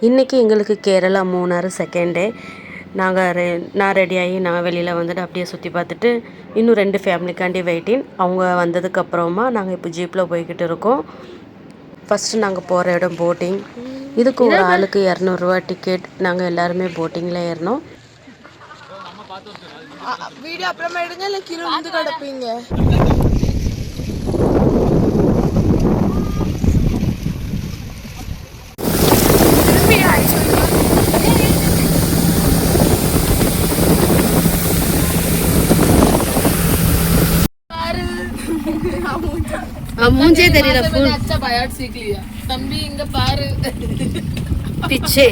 இன்றைக்கி எங்களுக்கு Kerala Munnar second day. நான் ரெடியாகி நான் வெளியில் வந்துட்டு அப்படியே சுற்றி பார்த்துட்டு இன்னும் 2 ஃபேமிலிக்காண்டி வெயிட்டிங். அவங்க வந்ததுக்கப்புறமா நாங்கள் இப்போ ஜீப்பில் போய்கிட்டு இருக்கோம். ஃபஸ்ட்டு நாங்கள் போகிற இடம் போட்டிங். இதுக்கு ஒரு ஆளுக்கு 200 ரூபா டிக்கெட். நாங்கள் எல்லாருமே போட்டிங்கில் ஏறினோம். வீடியோ அப்புறமா எடுங்க, இல்லை கீழே வந்து கிடப்பீங்க. मुझे तेरी फुल अच्छा बायोट सीख लिया तंबी इंग पार पीछे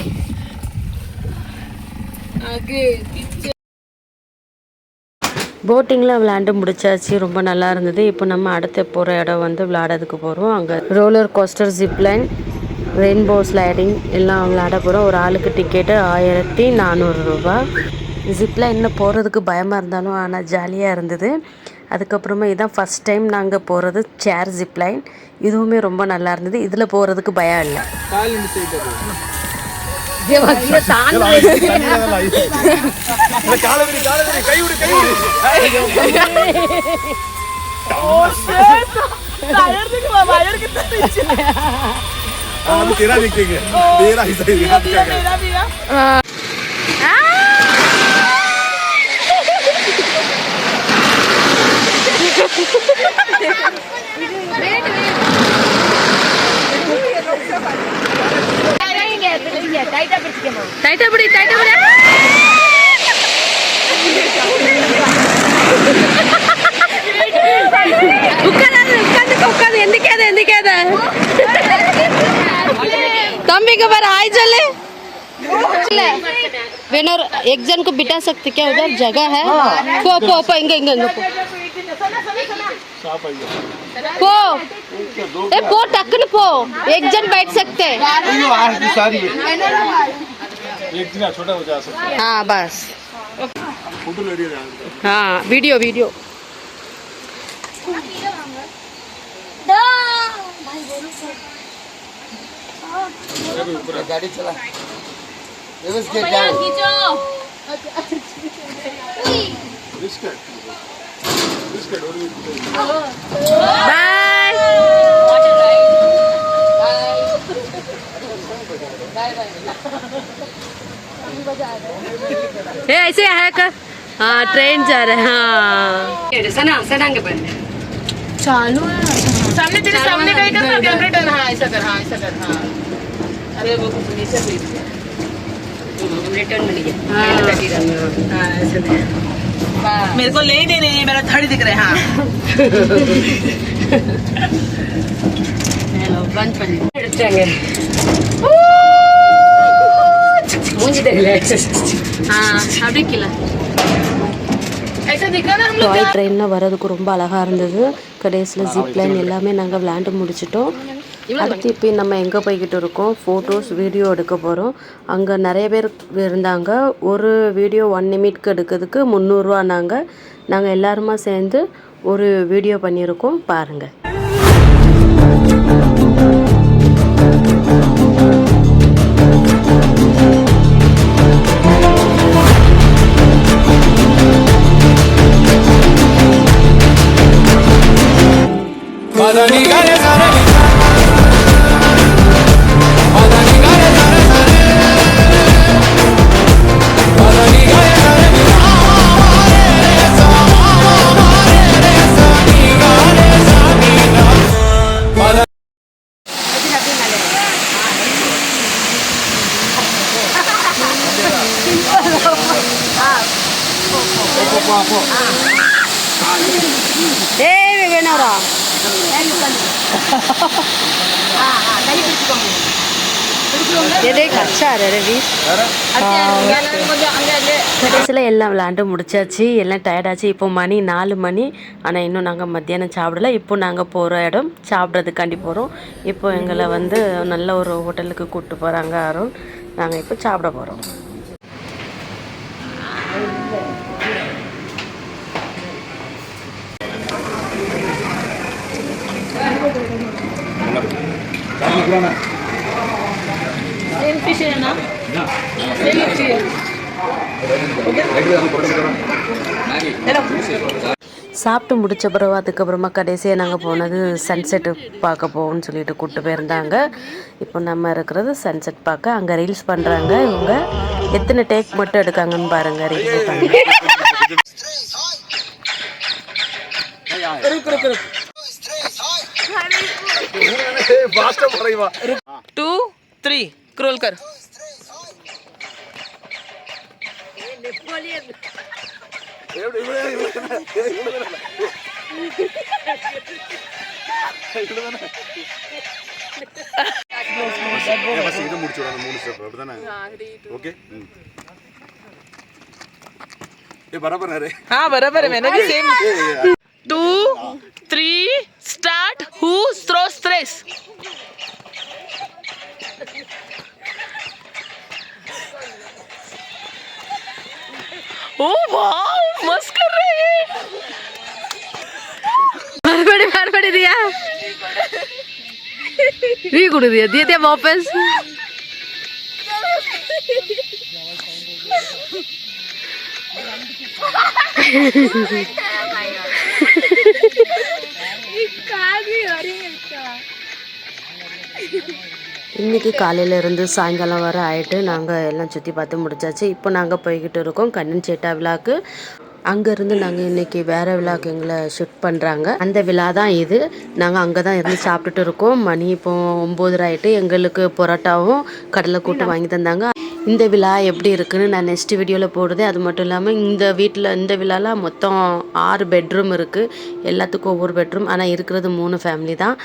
आगे पीछे. போட்டிங்கில் விளையாண்டு முடிச்சாச்சு. ரொம்ப நல்லா இருந்தது. இப்போ நம்ம அடுத்த போகிற இடம் வந்து விளையாடுறதுக்கு போகிறோம். அங்கே roller coaster, zipline, rainbow sliding எல்லாம் விளையாட போகிறோம். ஒரு ஆளுக்கு டிக்கெட்டு 1400 ரூபா. ஜிப்லைனில் போகிறதுக்கு பயமாக இருந்தாலும் ஆனால் ஜாலியாக இருந்தது. அதுக்கப்புறமா இதுதான் ஃபஸ்ட் டைம் நாங்கள் போகிறது சேர் ஜிப்லைன். இதுவுமே ரொம்ப நல்லா இருந்தது. இதில் போகிறதுக்கு பயம் இல்லை. டைட்டா பிடி உட்காந்து எந்திக்காத தம்பிக்கு பாரு ஆய் சொல்லு. वेनर एक जन को बिठा सकते क्या? उधर जगह है. पो इंगे पो पो टक्कन पो. एक जन बैठ सकते. हाँ बस. हाँ वीडियो गाड़ी चला. ऐसे है का? हाँ ट्रेन जा रहा है. हाँ सना के पर चालू है. सामने तेरे सामने का इधर कैमरा टर्न. हाँ ऐसा कर. हाँ अरे वो कुछ नीचे प्लीज रिटर्न मिल गया. हाँ ऐसे मेरे को ले नहीं मेरा थड़ी दिख रहा है. हाँ हेलो बंद பண்ணி எடுத்துங்க. மூஞ்சி தெரியல. हाँ அப்படி கில ऐसा दिख रहा ना हम लोग. டாய் ட்ரெயினில் வரதுக்கு ரொம்ப அழகாக இருந்தது. கடைசியில் ஜிப்லைன் எல்லாமே நாங்கள் விளையாண்டு முடிச்சிட்டோம். அடுத்து இப்போ நம்ம எங்கே போய்கிட்டு இருக்கோம்? ஃபோட்டோஸ் வீடியோ எடுக்க போகிறோம். அங்கே நிறைய பேர் இருந்தாங்க. ஒரு வீடியோ 1 நிமிட்க்கு எடுக்கிறதுக்கு 300 ரூபா. நாங்கள் எல்லாருமா சேர்ந்து ஒரு வீடியோ பண்ணியிருக்கோம், பாருங்கள். வேணாரா கடைசியில் எல்லாம் விளையாண்டு முடிச்சாச்சு. எல்லாம் டயர்டாச்சு. இப்போ மணி 4 மணி. ஆனால் இன்னும் நாங்கள் மத்தியானம் சாப்பிடல. இப்போ நாங்கள் போகிற இடம் சாப்பிட்றதுக்காண்டி போகிறோம். இப்போ எங்களை வந்து நல்ல ஒரு ஹோட்டலுக்கு கூப்பிட்டு போகிறாங்க அருண். நாங்கள் இப்போ சாப்பிட போகிறோம். फिश लीची है ना, ये लीची है। சாப்பிட்டு முடிச்ச பிறகு அதுக்கப்புறமா கடைசியாக நாங்கள் போனது சன்செட்டு பார்க்க போவோம்னு சொல்லிட்டு கூப்பிட்டு போயிருந்தாங்க. இப்போ நம்ம இருக்கிறது சன்செட் பார்க்க. அங்கே ரீல்ஸ் பண்ணுறாங்க. இவங்க எத்தனை டேக் மட்டும் எடுக்காங்கன்னு பாருங்கள். ரீல்ஸ் பண்ணி 2 3 क्रोल कर। बस இது முடிச்சுடணும் 3 ஸ்டெப் அப்படிதானே ओके ये बराबर है रे हाँ बराबर है मैंने भी सेम 2 3 स्टार्ट हु थ्रोस थ्रेस ओ वाओ मस्त कर रहे हैं मरपड़ी दिया री कुछ दिया दिए थे वापस இன்றைக்கி காலையிலேருந்து சாயங்காலம் வர ஆகிட்டு நாங்கள் எல்லாம் சுற்றி பார்த்து முடிச்சாச்சு. இப்போ நாங்கள் போய்கிட்டு இருக்கோம் கண்ணன் சேட்டா விழாக்கு. அங்கேருந்து நாங்கள் இன்றைக்கி வேறு விழாக்கு எங்களை ஷிஃப்ட் பண்ணுறாங்க. அந்த விழா தான் இது. நாங்கள் அங்கே தான் இருந்து சாப்பிட்டுட்டு இருக்கோம். மணி இப்போ 9 ஆகிட்டு. எங்களுக்கு பரோட்டாவும் கடலை கூட்டு வாங்கி தந்தாங்க. இந்த விழா எப்படி இருக்குன்னு நான் நெக்ஸ்ட் வீடியோவில் போடுறேன். அது மட்டும் இல்லாமல் இந்த விழாவில் மொத்தம் 6 பெட்ரூம் இருக்குது. எல்லாத்துக்கும் ஒவ்வொரு பெட்ரூம். ஆனால் இருக்கிறது 3 ஃபேமிலி தான்.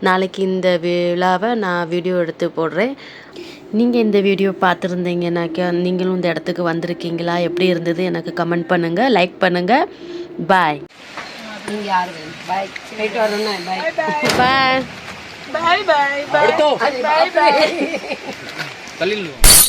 நாளைக்கு இந்த விழாவை நான் வீடியோ எடுத்து போடுறேன். நீங்கள் இந்த வீடியோ பார்த்துருந்தீங்கன்னாக்கா நீங்களும் இந்த இடத்துக்கு வந்திருக்கீங்களா, எப்படி இருந்தது எனக்கு கமெண்ட் பண்ணுங்கள், லைக் பண்ணுங்கள். பாய் बाय बाय बाय बाय